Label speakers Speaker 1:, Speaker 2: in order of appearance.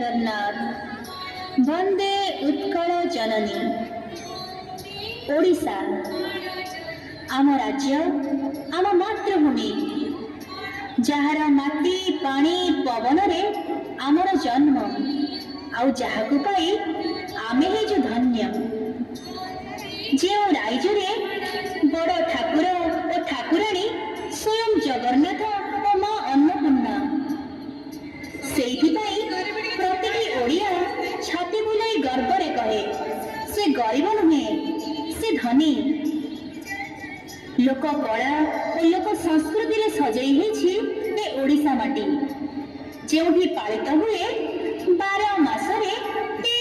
Speaker 1: जगन्नाथ वंदे उत्कल जननी। ओडिशा आम राज्य आम मातृभूमि जार माटी पानी पवन रे आमर जन्म आउ जहाकु पाई आमे हे जो धन्य। जो राज्य रे बड़ ठाकुर और ठाकुराणी स्वयं जगन्नाथ और मां अन्नपूर्णा सेइथिपाई प्रतिटी ओडिया छाती बुलाई गर्वरे कहे से गरीब नुहे से धनी। लोक कला और लोक संस्कृति रे सजई हेछि ए ओडिशा माटी जेउठी पालित हुए